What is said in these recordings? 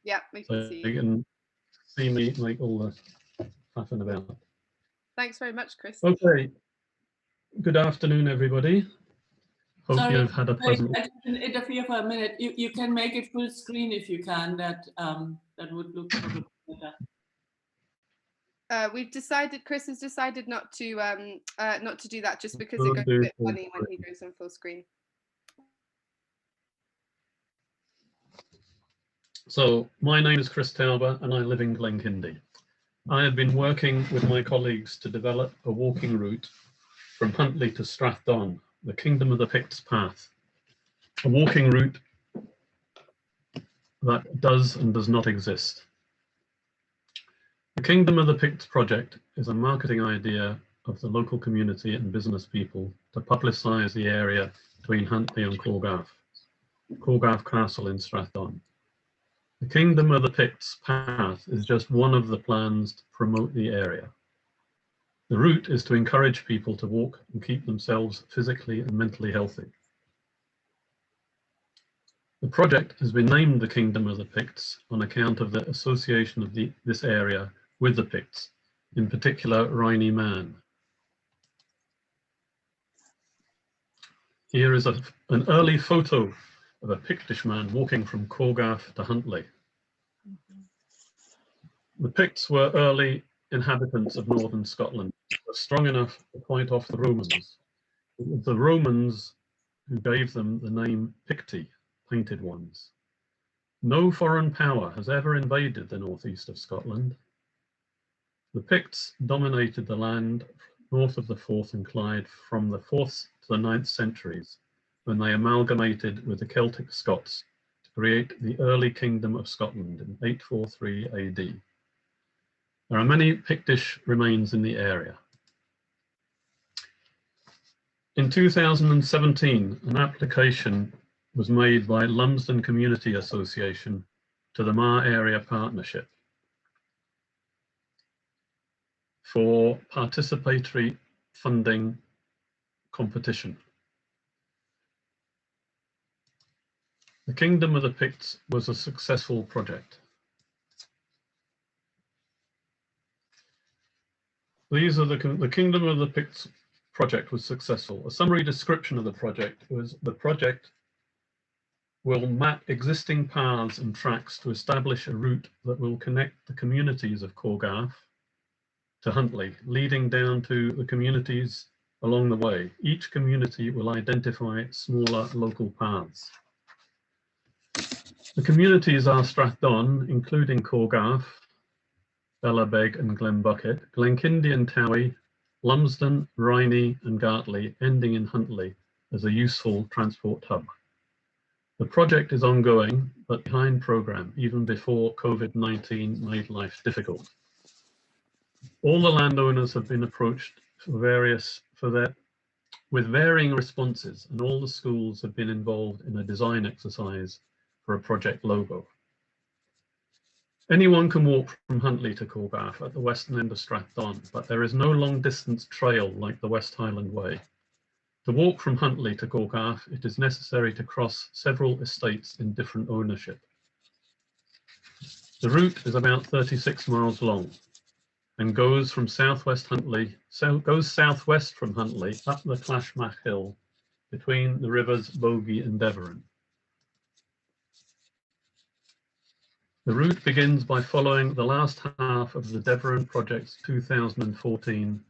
Yeah, we can So see you can see me make all the faffing about. Thanks very much, Chris. Okay. Good afternoon, everybody. Hope Sorry, you've had a pleasant. I can interfere for a minute. You can make it full screen if you can. That would look probably better. Chris has decided not to do that just because We'll it goes do a bit full funny when he screen. goes on full screen. So my name is Chris Tauber and I live in Glenkindie. I have been working with my colleagues to develop a walking route from Huntly to Strathdon, the Kingdom of the Picts path, a walking route that does and does not exist. The Kingdom of the Picts project is a marketing idea of the local community and business people to publicise the area between Huntly and Corgarff Castle in Strathdon. The Kingdom of the Picts path is just one of the plans to promote the area. The route is to encourage people to walk and keep themselves physically and mentally healthy. The project has been named the Kingdom of the Picts on account of the association of this area with the Picts, in particular Rhynie Man. Here is an early photo of a Pictish man walking from Corgarff to Huntly. The Picts were early inhabitants of northern Scotland, were strong enough to fight off the Romans. It was the Romans who gave them the name Picti, painted ones. No foreign power has ever invaded the northeast of Scotland. The Picts dominated the land north of the Forth and Clyde from the 4th to the 9th centuries, when they amalgamated with the Celtic Scots to create the early Kingdom of Scotland in 843 AD. There are many Pictish remains in the area. In 2017, an application was made by Lumsden Community Association to the Mar Area Partnership for participatory funding competition. The Kingdom of the Picts was a successful project. These are the Kingdom of the Picts project was successful. A summary description of the project was the project will map existing paths and tracks to establish a route that will connect the communities of Corgarff to Huntly, leading down to the communities along the way. Each community will identify smaller local paths. The communities are Strathdon, including Corgarff, Bellabeg and Glenbucket, Glenkindie and Towie, Lumsden, Rhynie and Gartley, ending in Huntly as a useful transport hub. The project is ongoing, but behind programme, even before COVID-19 made life difficult. All the landowners have been approached with varying responses, and all the schools have been involved in a design exercise for a project logo. Anyone can walk from Huntly to Corgarff at the western end of Strathdon, but there is no long distance trail like the West Highland Way. To walk from Huntly to Corgarff, it is necessary to cross several estates in different ownership. The route is about 36 miles long and goes from southwest from Huntly up the Clashmach Hill between the rivers Bogey and Deveren. The route begins by following the last half of the Deveren Project's 2014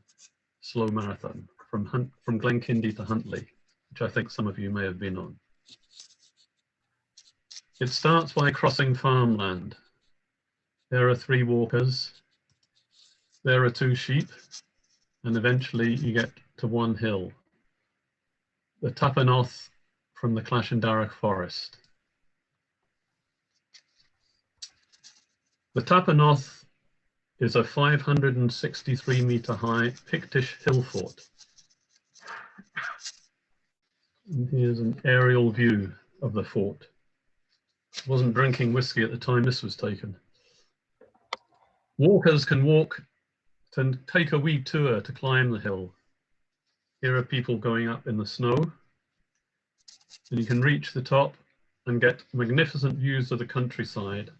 slow marathon from Glenkindie to Huntly, which I think some of you may have been on. It starts by crossing farmland. There are 3 walkers, there are 2 sheep, and eventually you get to 1 hill, the Tapanoth from the Clashindarroch forest. The Tapanoth is a 563 metre high Pictish hill fort. And here's an aerial view of the fort. I wasn't drinking whiskey at the time this was taken. Walkers can take a wee tour to climb the hill. Here are people going up in the snow, and you can reach the top and get magnificent views of the countryside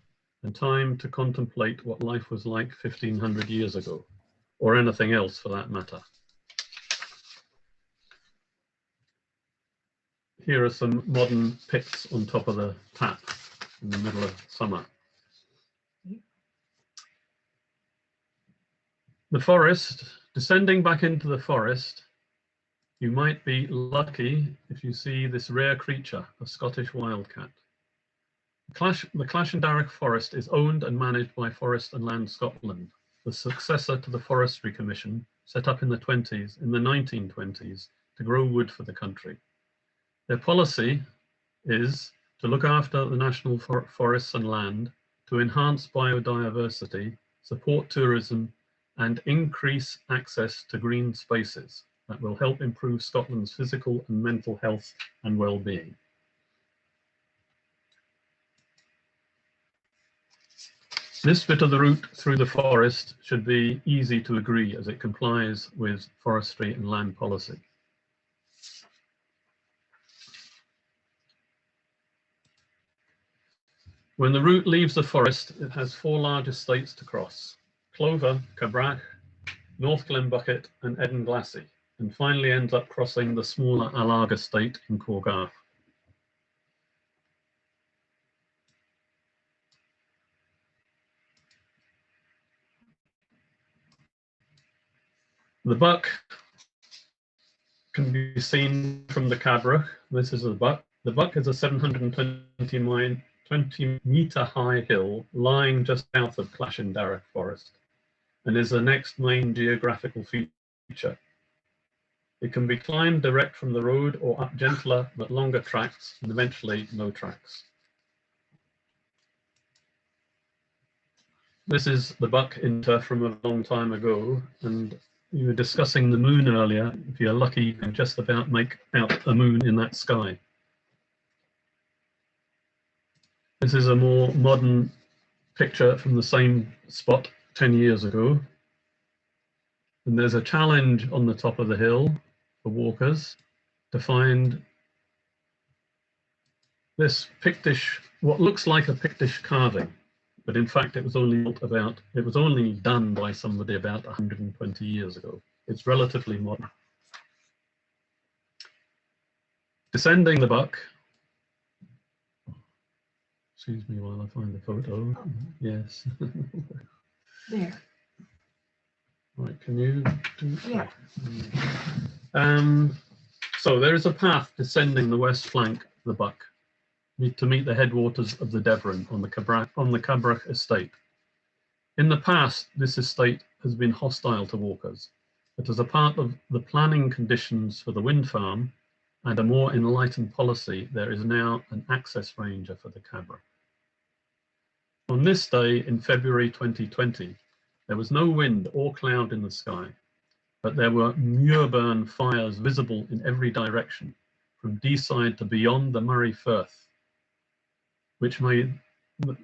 and time to contemplate what life was like 1500 years ago, or anything else for that matter. Here are some modern Picts on top of the tap in the middle of summer. The forest, descending back into the forest, you might be lucky if you see this rare creature, a Scottish wildcat. The Clashindarroch Forest is owned and managed by Forest and Land Scotland, the successor to the Forestry Commission set up in the 1920s to grow wood for the country. Their policy is to look after the national forests and land, to enhance biodiversity, support tourism, and increase access to green spaces that will help improve Scotland's physical and mental health and well-being. This bit of the route through the forest should be easy to agree as it complies with forestry and land policy. When the route leaves the forest, it has 4 large estates to cross: Clover, Corgarff, North Glenbucket and Edenglassy, and finally ends up crossing the smaller Allarg estate in Corgarff. The buck can be seen from the Cabrach. This is the buck. The buck is a 720-metre high hill lying just south of Clashindarroch Forest and is the next main geographical feature. It can be climbed direct from the road or up gentler but longer tracks and eventually no tracks. This is the buck inter from a long time ago, and you were discussing the moon earlier. If you're lucky, you can just about make out a moon in that sky. This is a more modern picture from the same spot 10 years ago. And there's a challenge on the top of the hill for walkers to find this Pictish, what looks like a Pictish carving, but in fact it was only done by somebody about 120 years ago. It's relatively modern. Descending the buck, excuse me while I find the photo. Oh. Yes. There. Right, can you do? Yeah. So there is a path descending the west flank of the buck to meet the headwaters of the Devon on the Cabrach estate. In the past, this estate has been hostile to walkers, but as a part of the planning conditions for the wind farm and a more enlightened policy, there is now an access ranger for the Cabrach. On this day in February 2020, there was no wind or cloud in the sky, but there were Muirburn fires visible in every direction, from Deeside to beyond the Murray Firth,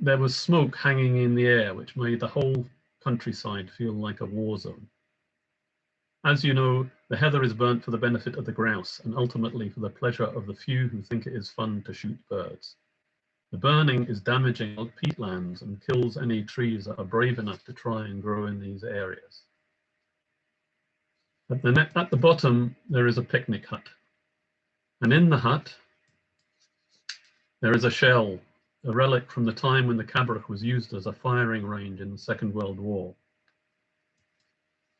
there was smoke hanging in the air, which made the whole countryside feel like a war zone. As you know, the heather is burnt for the benefit of the grouse and ultimately for the pleasure of the few who think it is fun to shoot birds. The burning is damaging peatlands and kills any trees that are brave enough to try and grow in these areas. At the bottom, there is a picnic hut. And in the hut, there is a shell, a relic from the time when the Cabrach was used as a firing range in the Second World War.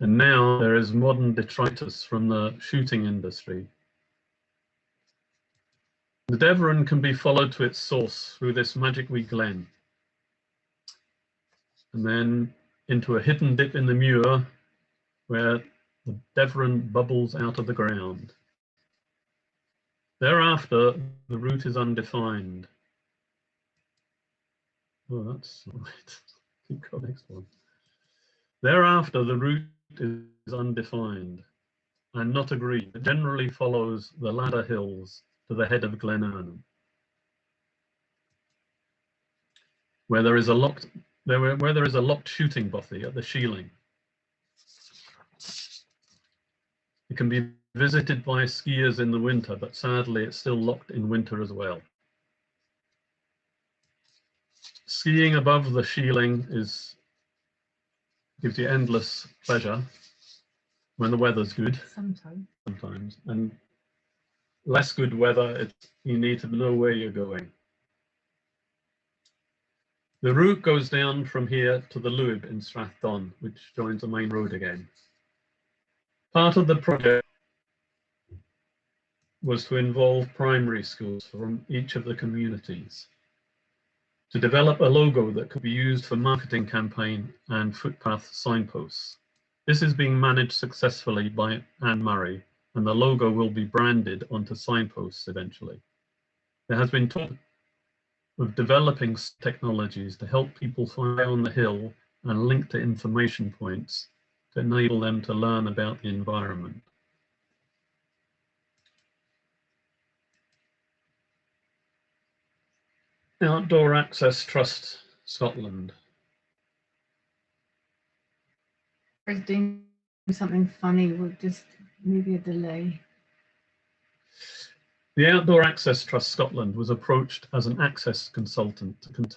And now there is modern detritus from the shooting industry. The Devon can be followed to its source through this magic wee glen, and then into a hidden dip in the Muir where the Devon bubbles out of the ground. Thereafter, the route is undefined. Oh, that's right. Keep going, next one. Thereafter, the route is undefined and not agreed. It generally follows the ladder hills to the head of Glen Ernam, where there is a locked shooting bothy at the Sheeling. It can be visited by skiers in the winter, but sadly it's still locked in winter as well. skiing above the Shieling gives you endless pleasure when the weather's good. Sometimes, and less good weather, you need to know where you're going. The route goes down from here to the Lwyd in Strathdon, which joins the main road again. Part of the project was to involve primary schools from each of the communities to develop a logo that could be used for marketing campaign and footpath signposts. This is being managed successfully by Anne Murray, and the logo will be branded onto signposts eventually. There has been talk of developing technologies to help people fly on the hill and link to information points to enable them to learn about the environment. Outdoor Access Trust Scotland. Is doing something funny with just maybe a delay. The Outdoor Access Trust Scotland was approached as an access consultant to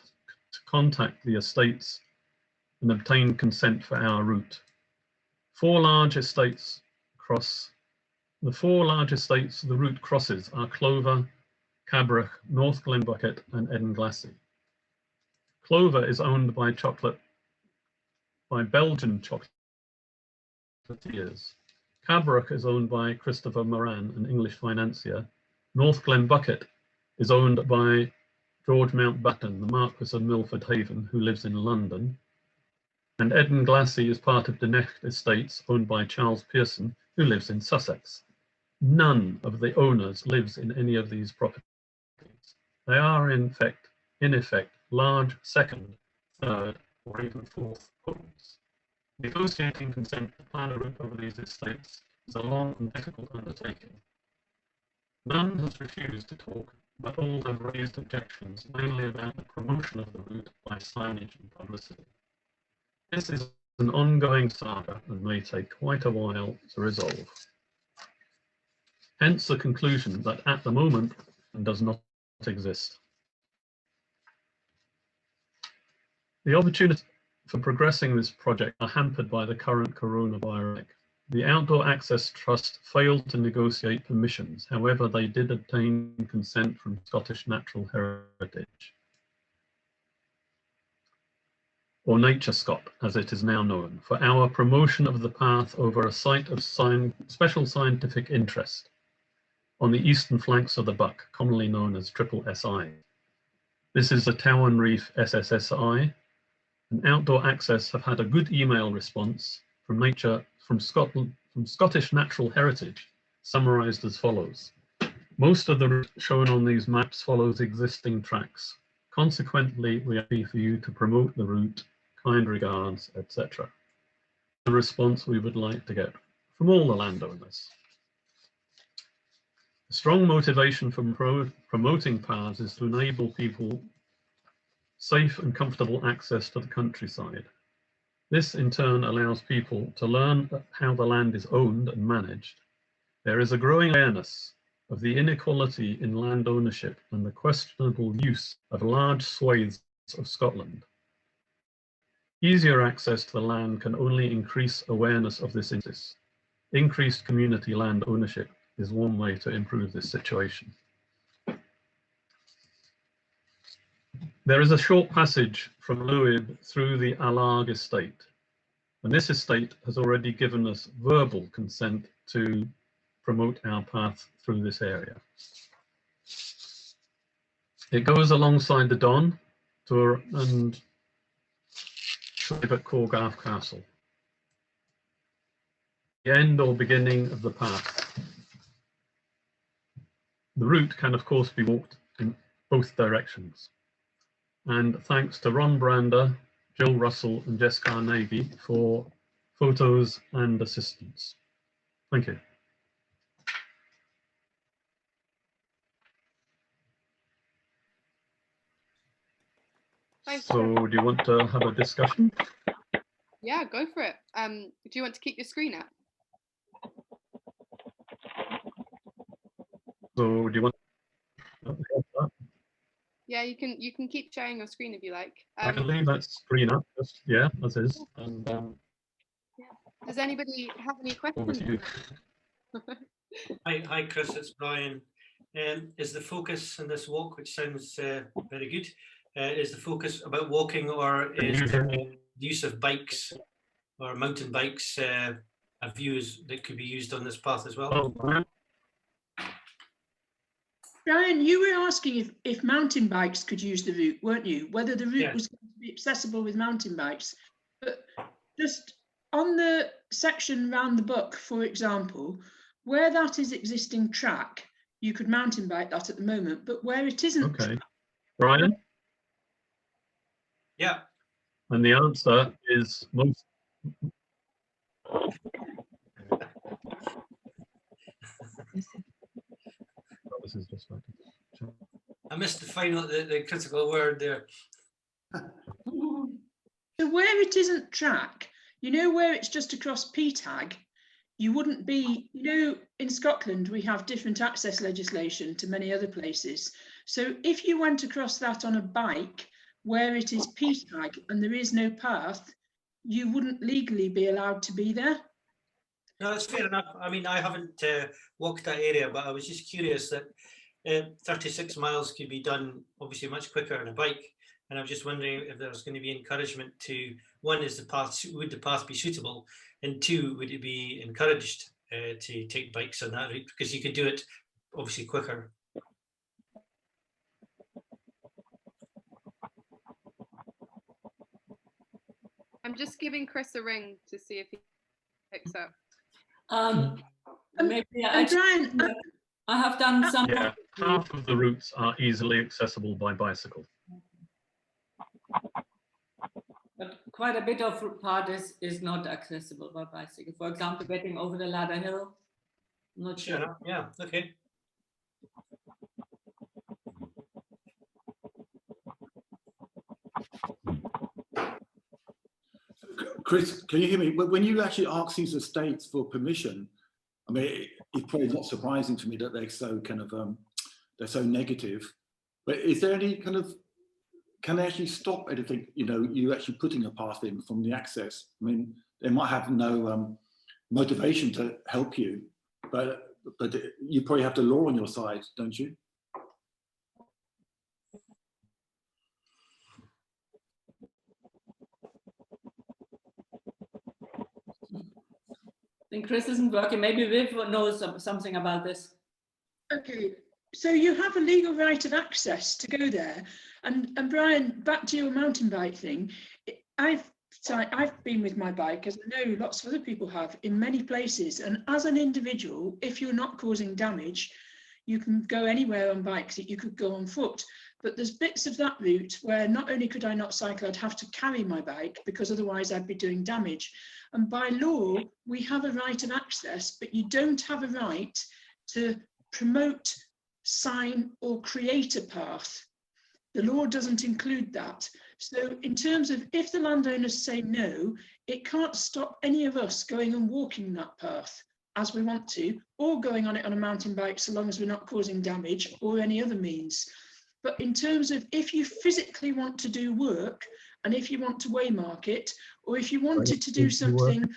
contact the estates and obtain consent for our route. The four large estates the route crosses are Clover, Cabrach, North Glenbucket and Edinglassie. Clover is owned by Belgian chocolatiers. Cabrach is owned by Christopher Moran, an English financier. North Glenbucket is owned by George Mountbatten, the Marquis of Milford Haven, who lives in London. And Edinglassie is part of the Knecht Estates, owned by Charles Pearson, who lives in Sussex. None of the owners lives in any of these properties. They are in effect, large second, third, or even fourth homes. Negotiating consent to plan a route over these estates is a long and difficult undertaking. None has refused to talk, but all have raised objections, mainly about the promotion of the route by signage and publicity. This is an ongoing saga and may take quite a while to resolve. Hence the conclusion that at the moment it does not exist. The opportunities for progressing this project are hampered by the current coronavirus. The Outdoor Access Trust failed to negotiate permissions. However, they did obtain consent from Scottish Natural Heritage, or NatureScot, as it is now known, for our promotion of the path over a site of special scientific interest on the eastern flanks of the Buck, commonly known as Triple SI. This is the Towan Reef SSSI, and Outdoor Access have had a good email response from Scottish Natural Heritage, summarised as follows. Most of the route shown on these maps follows existing tracks. Consequently, we are happy for you to promote the route, kind regards, etc. The response we would like to get from all the landowners. A strong motivation for promoting paths is to enable people safe and comfortable access to the countryside. This in turn allows people to learn how the land is owned and managed. There is a growing awareness of the inequality in land ownership and the questionable use of large swathes of Scotland. Easier access to the land can only increase awareness of this injustice. Increased community land ownership is one way to improve this situation. There is a short passage from Lwyd through the Alarg estate, and this estate has already given us verbal consent to promote our path through this area. It goes alongside the Don and arrive at Corgarff Castle, the end or beginning of the path. The route can of course be walked in both directions. And thanks to Ron Brander, Jill Russell and Jess Carnegie for photos and assistance. Thank you. So do you want to have a discussion? Yeah, go for it. Do you want to keep your screen up? So do you want Yeah, you can keep sharing your screen if you like. I can leave that screen up, just, yeah, as is. And Does anybody have any over to questions? you. Hi, Chris, it's Brian. Is the focus in this walk, which sounds very good, is the focus about walking, or is the use of bikes or mountain bikes a view that could be used on this path as well? Oh, Brian? Brian, you were asking if mountain bikes could use the route, weren't you? Whether the route Yeah. was going to be accessible with mountain bikes. But just on the section round the book, for example, where that is existing track, you could mountain bike that at the moment, but where it isn't. Okay. Brian? Yeah. And the answer is most. Oh, this is just like. I missed the final, the critical word there. So where it isn't track, you know, where it's just across P-tag, you wouldn't be, you know, in Scotland, we have different access legislation to many other places. So if you went across that on a bike where it is P-tag and there is no path, you wouldn't legally be allowed to be there. No, that's fair enough. I mean, I haven't walked that area, but I was just curious that 36 miles could be done obviously much quicker on a bike. And I was just wondering if there's going to be encouragement to, one, is the path, would the path be suitable? And two, would it be encouraged to take bikes on that route? Because you could do it obviously quicker. I'm just giving Chris a ring to see if he picks up. Maybe Brian, I have done some. Yeah, half of the routes are easily accessible by bicycle. But quite a bit of part is not accessible by bicycle. For example, getting over the ladder hill. I'm not sure. Yeah, okay. Chris, can you hear me? When you actually ask these estates for permission, I mean, it's probably not surprising to me that they're so kind of they're so negative. But is there any kind of, can they actually stop anything? You know, you actually putting a path in from the access. I mean, they might have no motivation to help you, but you probably have the law on your side, don't you? I think Chris isn't working. Maybe Viv knows something about this. okay, so you have a legal right of access to go there. And Brian, back to your mountain bike thing, I've been with my bike, as I know lots of other people have, in many places. And as an individual, if you're not causing damage, you can go anywhere on bikes. You could go on foot. But there's bits of that route where not only could I not cycle, I'd have to carry my bike because otherwise I'd be doing damage. And by law, we have a right of access, but you don't have a right to promote, sign, or create a path. The law doesn't include that. So in terms of if the landowners say no, it can't stop any of us going and walking that path as we want to, or going on it on a mountain bike so long as we're not causing damage or any other means. But in terms of if you physically want to do work, and if you want to waymark it, or if you wanted to do something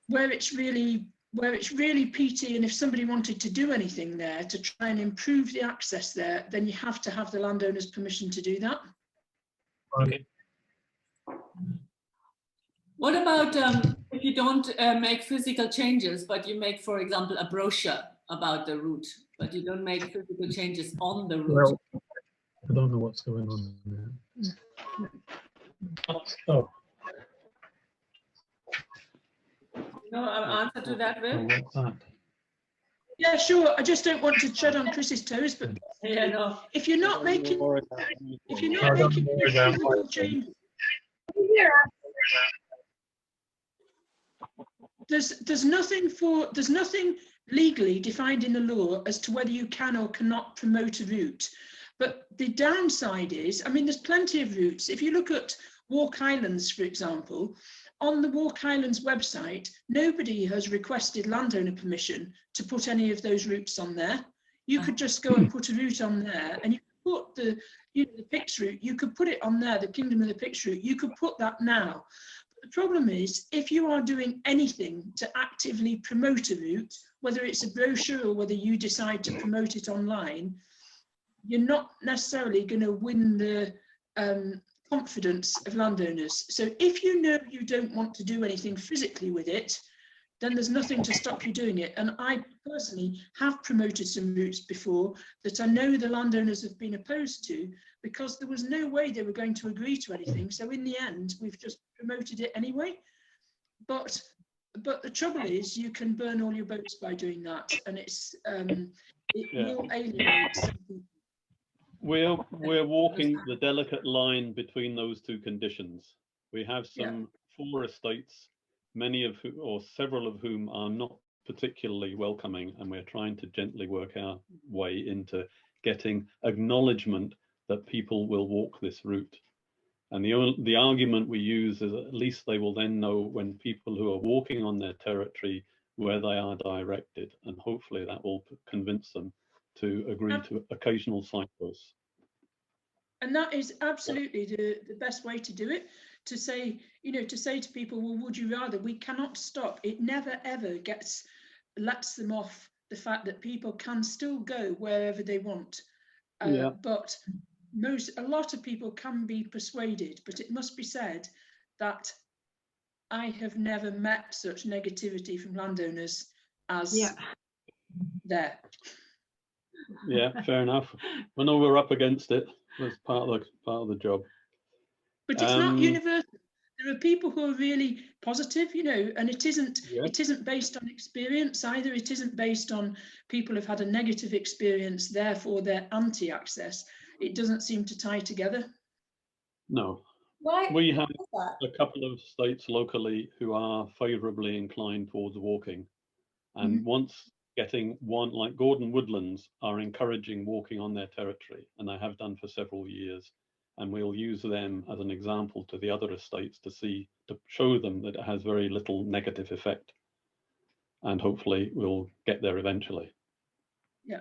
where it's really PT, and if somebody wanted to do anything there to try and improve the access there, then you have to have the landowner's permission to do that. Okay. What about if you don't make physical changes, but you make, for example, a brochure about the route, but you don't make physical changes on the route? Well, I don't know what's going on there. Oh, No answer to that, Viv? what's that? Yeah, sure. I just don't want to tread on Chris's toes, but Yeah, no. if you're not making physical changes, there's nothing legally defined in the law as to whether you can or cannot promote a route. But the downside is, I mean, there's plenty of routes. If you look at Walk Islands, for example, on the Walk Islands website, nobody has requested landowner permission to put any of those routes on there. You could just go and put a route on there and you put the Picts route, you could put it on there, the Kingdom of the Picts route, you could put that now. But the problem is, if you are doing anything to actively promote a route, whether it's a brochure or whether you decide to promote it online, you're not necessarily going to win the confidence of landowners. So if you know you don't want to do anything physically with it, then there's nothing to stop you doing it. And I personally have promoted some routes before that I know the landowners have been opposed to, because there was no way they were going to agree to anything. So in the end, we've just promoted it anyway. But the trouble is, you can burn all your boats by doing that, and it will alienate some people. We're walking the delicate line between those two conditions. We have some 4 estates, many of whom, or several of whom, are not particularly welcoming, and we're trying to gently work our way into getting acknowledgement that people will walk this route. And the argument we use is at least they will then know, when people who are walking on their territory, where they are directed, and hopefully that will convince them to agree to occasional signposts. And that is absolutely the best way to do it. To say, to say to people, well, would you rather? We cannot stop. It never ever lets them off the fact that people can still go wherever they want. But a lot of people can be persuaded. But it must be said that I have never met such negativity from landowners as there. Yeah, fair enough. I know we're up against it. That's part of the job. But it's not universal. There are people who are really positive, and it isn't based on experience either. It isn't based on people who've had a negative experience, therefore they're anti-access. It doesn't seem to tie together. No. Why? We have a couple of states locally who are favourably inclined towards walking, and once getting one, like Gordon Woodlands, are encouraging walking on their territory, and they have done for several years. And we'll use them as an example to the other estates to show them that it has very little negative effect. And hopefully we'll get there eventually. Yeah.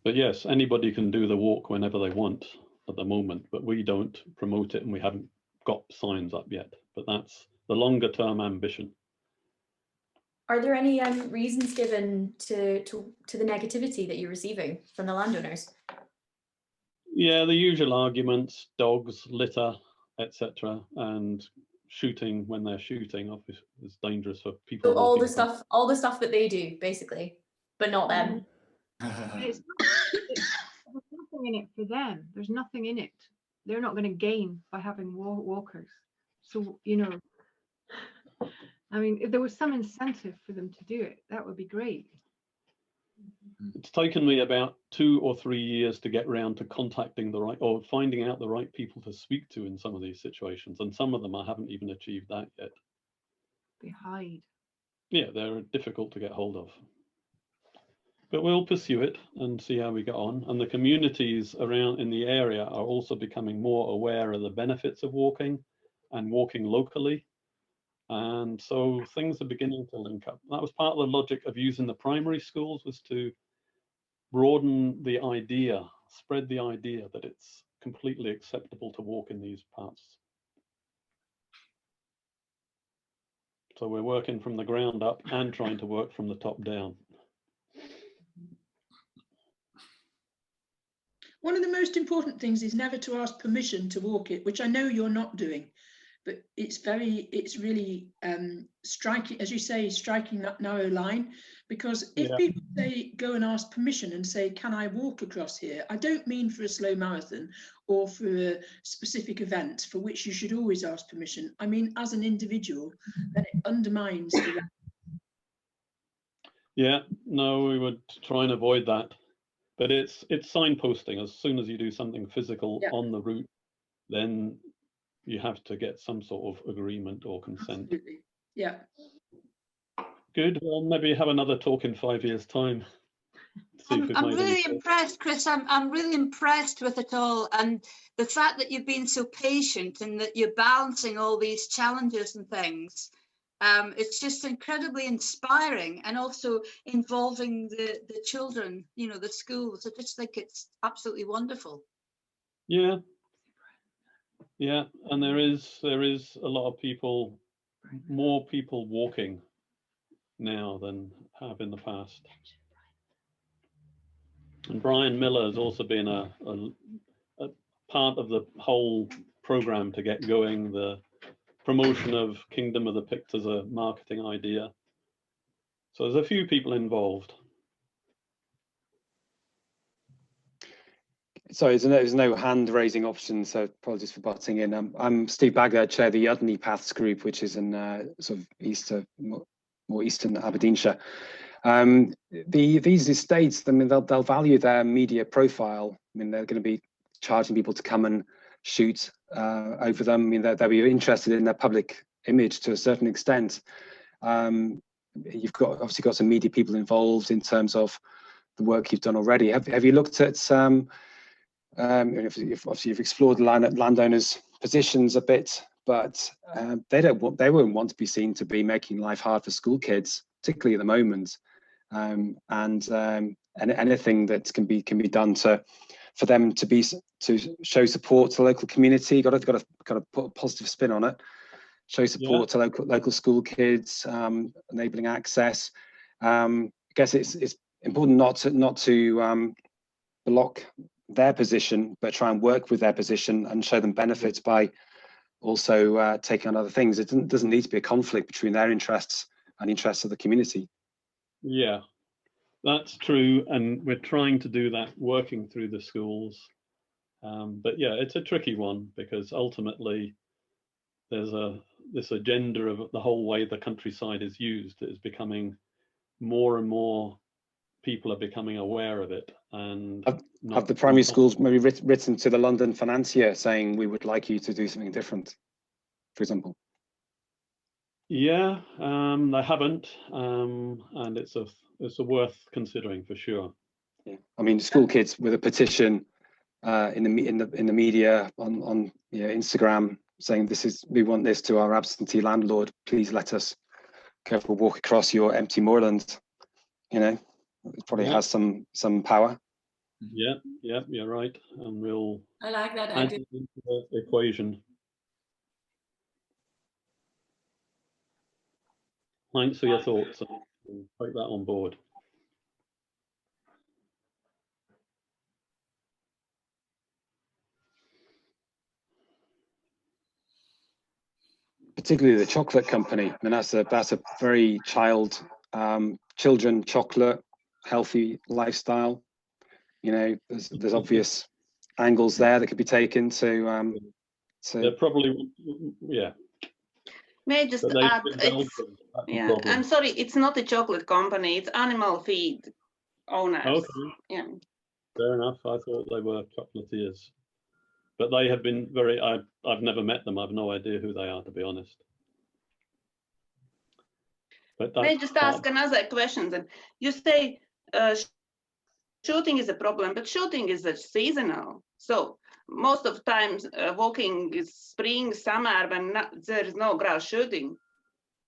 But yes, anybody can do the walk whenever they want at the moment, but we don't promote it and we haven't got signs up yet. But that's the longer term ambition. Are there any reasons given to the negativity that you're receiving from the landowners? Yeah, the usual arguments: dogs, litter, etc., and shooting when they're shooting. Obviously, is dangerous for people. So all the stuff that they do, basically, but not them. There's nothing in it for them. There's nothing in it. They're not going to gain by having walkers. So I mean, if there was some incentive for them to do it, that would be great. It's taken me about 2 or 3 years to get round to contacting finding out the right people to speak to in some of these situations. And some of them I haven't even achieved that yet. They hide. Yeah, they're difficult to get hold of. But we'll pursue it and see how we get on. And the communities around in the area are also becoming more aware of the benefits of walking and walking locally. And so things are beginning to link up. That was part of the logic of using the primary schools, was to broaden the idea, spread the idea that it's completely acceptable to walk in these parts. So we're working from the ground up and trying to work from the top down. One of the most important things is never to ask permission to walk it, which I know you're not doing. But it's really striking, as you say, striking that narrow line, because if people say, go and ask permission and say, can I walk across here? I don't mean for a slow marathon or for a specific event for which you should always ask permission. I mean, as an individual, then it undermines the... Yeah, no, we would try and avoid that. But it's signposting. As soon as you do something physical on the route, then you have to get some sort of agreement or consent. Absolutely. Yeah. Good. Well, maybe have another talk in 5 years' time. I'm really impressed, Chris. I'm really impressed with it all, and the fact that you've been so patient and that you're balancing all these challenges and things. It's just incredibly inspiring, and also involving the children, you know, the schools. I just think it's absolutely wonderful. Yeah, yeah, and there is a lot of people, more people walking now than have in the past. And Brian Miller has also been a part of the whole program to get going the promotion of Kingdom of the Picts as a marketing idea. So there's a few people involved. Sorry, there's no hand raising option, so apologies for butting in. I'm Steve Bagger, chair of the Udney Paths group, which is in sort of more eastern Aberdeenshire. These estates, I mean, they'll value their media profile. I mean, they're going to be charging people to come and shoot over them. I mean, they'll be interested in their public image to a certain extent. You've obviously got some media people involved in terms of the work you've done already. Have you looked at obviously you've explored the landowners' positions a bit, but they won't want to be seen to be making life hard for school kids, particularly at the moment. And anything that can be done for them to show support to the local community, got to put a positive spin on it. Show support to local school kids, enabling access. I guess it's important not to block their position, but try and work with their position and show them benefits by also taking on other things. It doesn't need to be a conflict between their interests and the interests of the community. Yeah, that's true, and we're trying to do that working through the schools. But yeah, it's a tricky one because ultimately there's this agenda of the whole way the countryside is used is becoming more and more. People are becoming aware of it. And have the primary schools maybe written to the London financier saying we would like you to do something different, for example? Yeah, they haven't, and it's a worth considering for sure. Yeah, I mean, school kids with a petition in the media on Instagram saying we want this to our absentee landlord. Please let us careful walk across your empty moorland. You know, it probably has some power. Yeah, you're right, and we'll. I like that add idea. it into the equation. Thanks for your thoughts. I'll take that on board. Particularly the chocolate company. I mean, that's a very children chocolate, healthy lifestyle. You know, there's obvious angles there that could be taken to. They're probably, yeah. May I just add? I'm sorry, it's not a chocolate company, it's animal feed owners. Okay. Yeah. Fair enough. I thought they were chocolatiers. But they have been very, I've never met them. I've no idea who they are, to be honest. But may I just ask another question then? You say shooting is a problem, but shooting is seasonal. So most of the times walking is spring, summer, when there is no grouse shooting,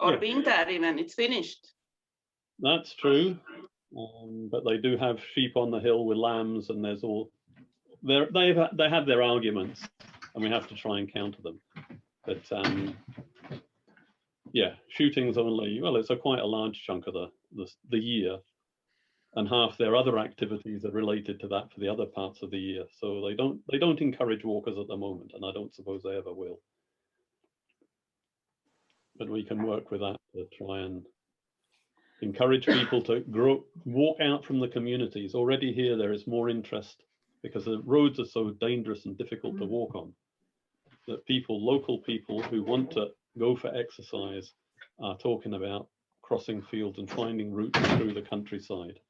or winter even, it's finished. That's true, but they do have sheep on the hill with lambs, and there's all they have their arguments, and we have to try and counter them. But yeah, shooting's only, well, it's quite a large chunk of the year. And half their other activities are related to that for the other parts of the year. So they don't encourage walkers at the moment, and I don't suppose they ever will. But we can work with that to try and encourage people to walk out from the communities. Already here there is more interest because the roads are so dangerous and difficult to walk on that local people who want to go for exercise are talking about crossing fields and finding routes through the countryside.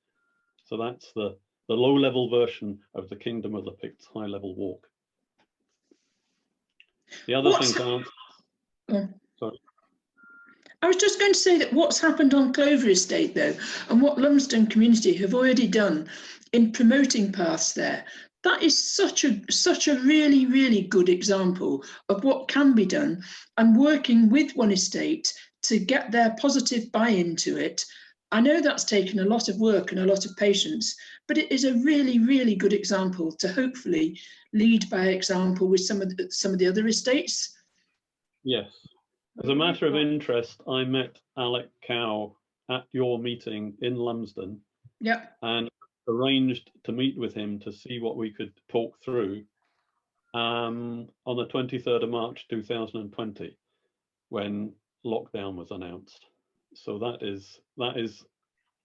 So that's the low-level version of the Kingdom of the Picts high-level walk. The other things aren't. Sorry. I was just going to say that what's happened on Clover Estate, though, and what Lumsden community have already done in promoting paths there, that is such a really, really good example of what can be done, and working with one estate to get their positive buy-in to it. I know that's taken a lot of work and a lot of patience, but it is a really, really good example to hopefully lead by example with some of the other estates. Yes. As a matter of interest, I met Alec Cow at your meeting in Lumsden. Yeah. And arranged to meet with him to see what we could talk through on the 23rd of March 2020, when lockdown was announced. So that is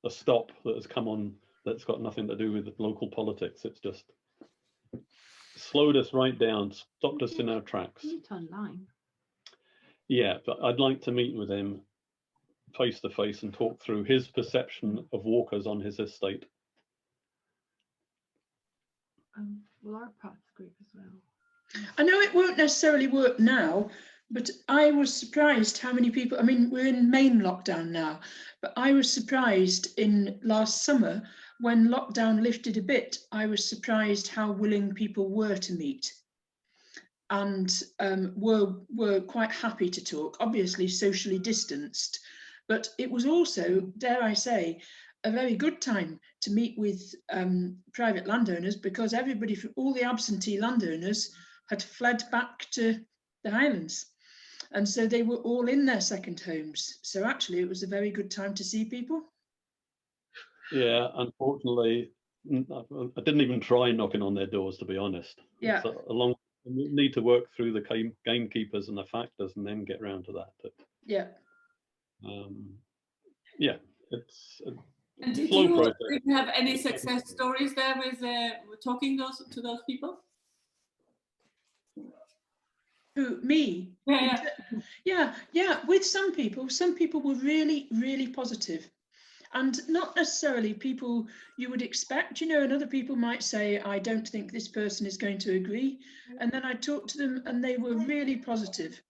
a stop that has come on that's got nothing to do with local politics. It's just slowed us right down, stopped us in our tracks. Meet online. Yeah, but I'd like to meet with him face to face and talk through his perception of walkers on his estate. Well, our paths group as well. I know it won't necessarily work now, but I was surprised how many people, I mean, we're in main lockdown now, but I was surprised in last summer when lockdown lifted a bit, I was surprised how willing people were to meet and were quite happy to talk, obviously socially distanced, but it was also, dare I say, a very good time to meet with private landowners, because everybody, all the absentee landowners had fled back to the Highlands. And so they were all in their second homes. So actually it was a very good time to see people. Yeah, unfortunately, I didn't even try knocking on their doors, to be honest. Yeah. It's we need to work through the gamekeepers and the factors and then get round to that. But yeah. Yeah, it's and did you have any success stories there with talking to those people? Who, me? Yeah. With some people were really, really positive, and not necessarily people you would expect, you know, and other people might say, I don't think this person is going to agree. And then I talked to them and they were really positive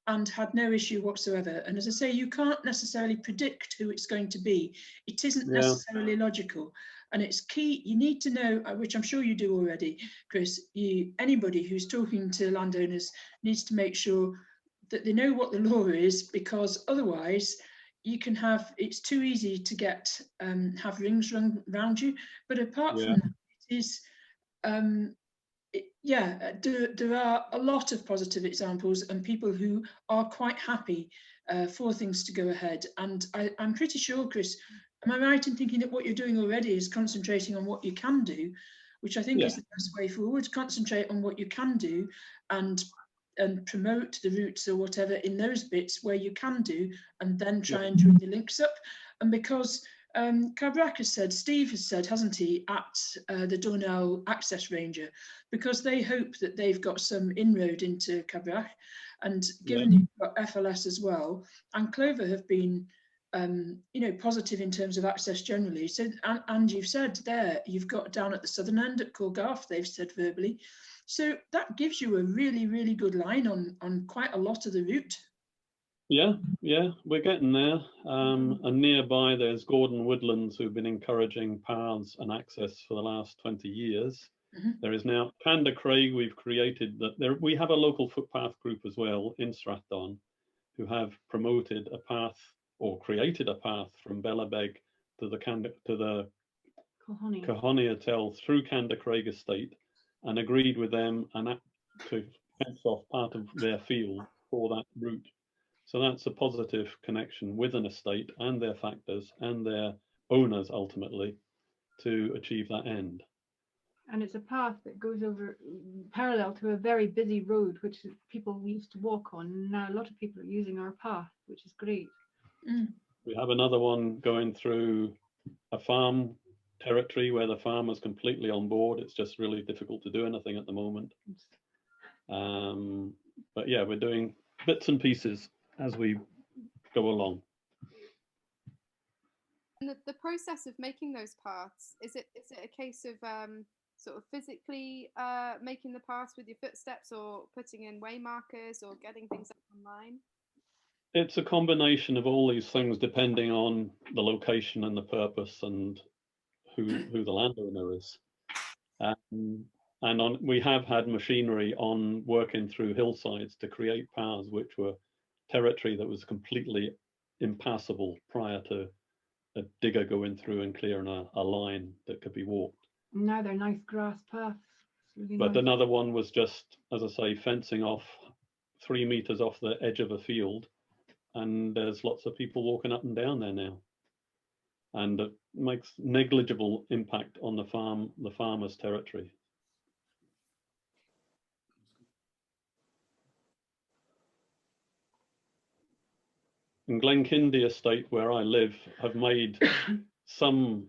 and had no issue whatsoever. And as I say, you can't necessarily predict who it's going to be. It isn't necessarily logical. And it's key, you need to know, which I'm sure you do already, Chris, anybody who's talking to landowners needs to make sure that they know what the law is, because otherwise you can have, it's too easy to get, have rings run around you. But apart from that, it is, there are a lot of positive examples and people who are quite happy for things to go ahead. And I'm pretty sure, Chris, am I right in thinking that what you're doing already is concentrating on what you can do, which I think is the best way forward. Concentrate on what you can do and promote the routes or whatever in those bits where you can do, and then try and join the links up. And because Corgarff has said, Steve has said, hasn't he, at the Dornell Access Ranger, because they hope that they've got some inroad into Corgarff, and given you've got FLS as well, and Clover have been, you know, positive in terms of access generally. So, and you've said there, you've got down at the southern end at Corgarff, they've said verbally. So that gives you a really, really good line on quite a lot of the route. Yeah, we're getting there. And nearby there's Gordon Woodlands, who've been encouraging paths and access for the last 20 years. There is now Canda Craig, we've created that. We have a local footpath group as well in Strathdon, who have promoted a path or created a path from Bellabeg to the Kahoni Hotel through Canda Craig Estate, and agreed with them and to fence off part of their field for that route. So that's a positive connection with an estate and their factors and their owners ultimately to achieve that end. And it's a path that goes over parallel to a very busy road, which people used to walk on. Now a lot of people are using our path, which is great. We have another one going through a farm territory where the farmer's completely on board. It's just really difficult to do anything at the moment. But yeah, we're doing bits and pieces as we go along. And the process of making those paths, is it a case of sort of physically making the paths with your footsteps, or putting in way markers, or getting things up online? It's a combination of all these things depending on the location and the purpose and who the landowner is. We have had machinery on working through hillsides to create paths which were territory that was completely impassable prior to a digger going through and clearing a line that could be walked. Now they're nice grass paths. It's really But nice. another one was just, as I say, fencing off 3 meters off the edge of a field, and there's lots of people walking up and down there now, and it makes negligible impact on the farmer's territory. In Glenkindie estate, where I live, have made some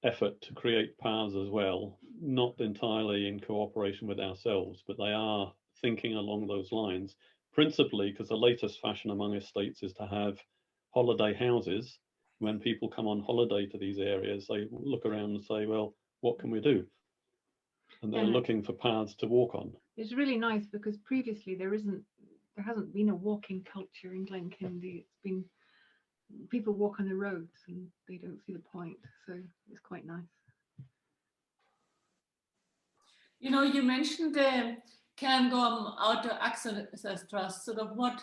effort to create paths as well, not entirely in cooperation with ourselves, but they are thinking along those lines, principally because the latest fashion among estates is to have holiday houses. When people come on holiday to these areas, they look around and say, well, what can we do? And they're looking for paths to walk on. It's really nice because previously there hasn't been a walking culture in Glenkindie. It's been people walk on the roads and they don't see the point, so it's quite nice. You know, you mentioned the Cairngorm Outdoor Access Trust. Sort of what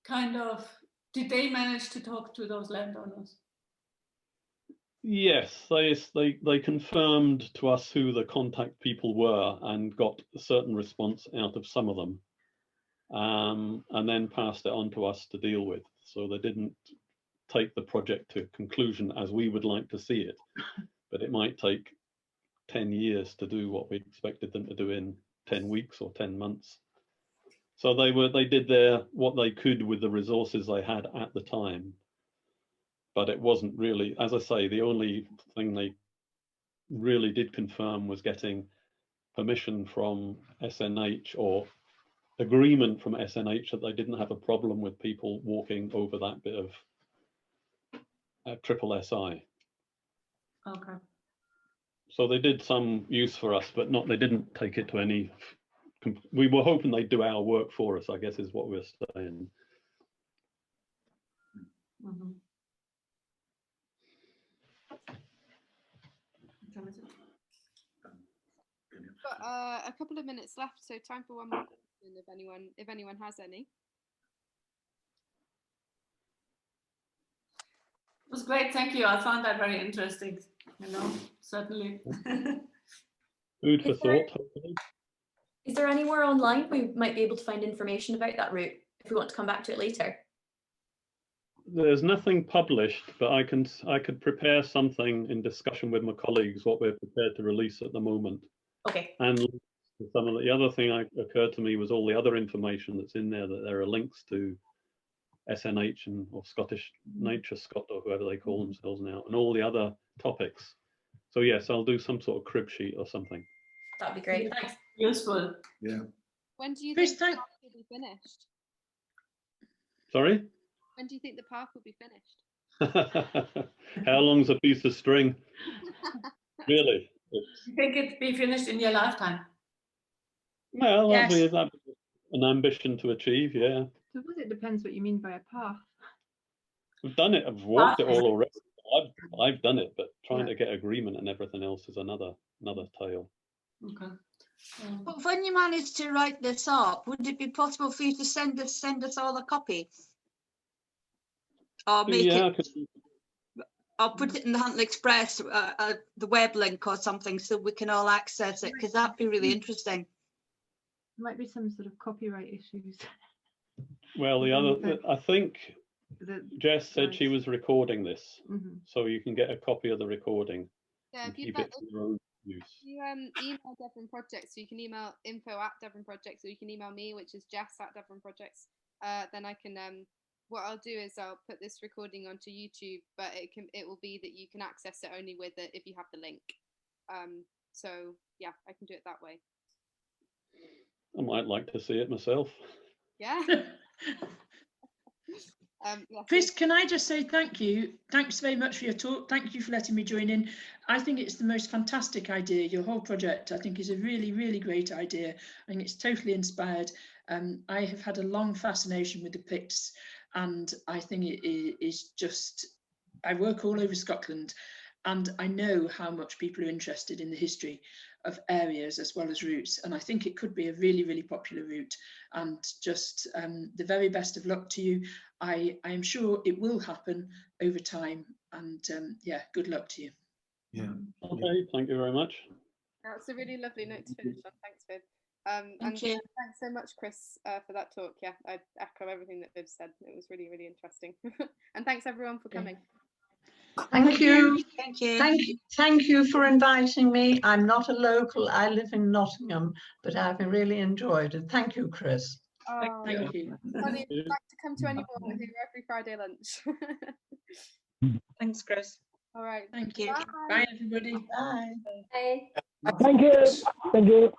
kind of, did they manage to talk to those landowners? Yes, they confirmed to us who the contact people were and got a certain response out of some of them, and then passed it on to us to deal with. So they didn't take the project to conclusion as we would like to see it, but it might take 10 years to do what we expected them to do in 10 weeks or 10 months. So they did what they could with the resources they had at the time. But it wasn't really, as I say, the only thing they really did confirm was getting permission from SNH or agreement from SNH that they didn't have a problem with people walking over that bit of triple SI. Okay. So they did some use for us, but they didn't take it to any. We were hoping they'd do our work for us, I guess is what we're saying. Mm-hmm. Got a couple of minutes left, so time for one more question if anyone has any. It was great, thank you. I found that very interesting. You know, certainly. Food for thought, hopefully. Is there anywhere online we might be able to find information about that route if we want to come back to it later? There's nothing published, but I could prepare something in discussion with my colleagues, what we're prepared to release at the moment. Okay. And some of the other thing occurred to me was all the other information that's in there, that there are links to SNH or Scottish Nature Scot or whoever they call themselves now, and all the other topics. So yes, I'll do some sort of crib sheet or something. That'd be great. Thanks. Useful. Yeah. When do you Chris, think the path will be finished? Sorry? When do you think the path will be finished? How long's a piece of string? Really? You think it'd be finished in your lifetime? Well, Yes. that'd be an ambition to achieve, yeah. So it depends what you mean by a path. I've done it, I've walked it all already. I've done it, but trying to get agreement and everything else is another tale. Okay. But when you manage to write this up, would it be possible for you to send us all a copy? Or make it, or put it in the Huntley Express, the web link or something, so we can all access it, because that'd be really interesting. There might be some sort of copyright issues. Well, I think Jess said she was recording this, so you can get a copy of the recording. Yeah, and keep it for your own use. You email Devon Projects, so you can email info@Devon Projects, or you can email me, which is jess@Devon Projects. Then I can what I'll do is I'll put this recording onto YouTube, but it will be that you can access it only with it if you have the link. So yeah, I can do it that way. I might like to see it myself. Yeah. Chris, can I just say thank you? Thanks very much for your talk. Thank you for letting me join in. I think it's the most fantastic idea. Your whole project, I think, is a really, really great idea. I think it's totally inspired. I have had a long fascination with the Picts, and I think it is just, I work all over Scotland, and I know how much people are interested in the history areas as well as routes, and I think it could be a really, really popular route. And just the very best of luck to you. I am sure it will happen over time, and yeah, good luck to you. Yeah. Okay, thank you very much. That's a really lovely note to finish on. Thanks, Viv. And thanks so much, Chris, for that talk. Yeah, I echo everything that Viv said. It was really, really interesting. And thanks everyone for coming. Thank you. Thank you. Thank you for inviting me. I'm not a local. I live in Nottingham, but I've really enjoyed it. Thank you, Chris. Oh, Thank you. Funny, if you'd like to come to any more, we're here every Friday lunch. Thanks, Chris. All right. Thank you. Bye. Bye, everybody. Bye. Bye. Thank you. Thank you.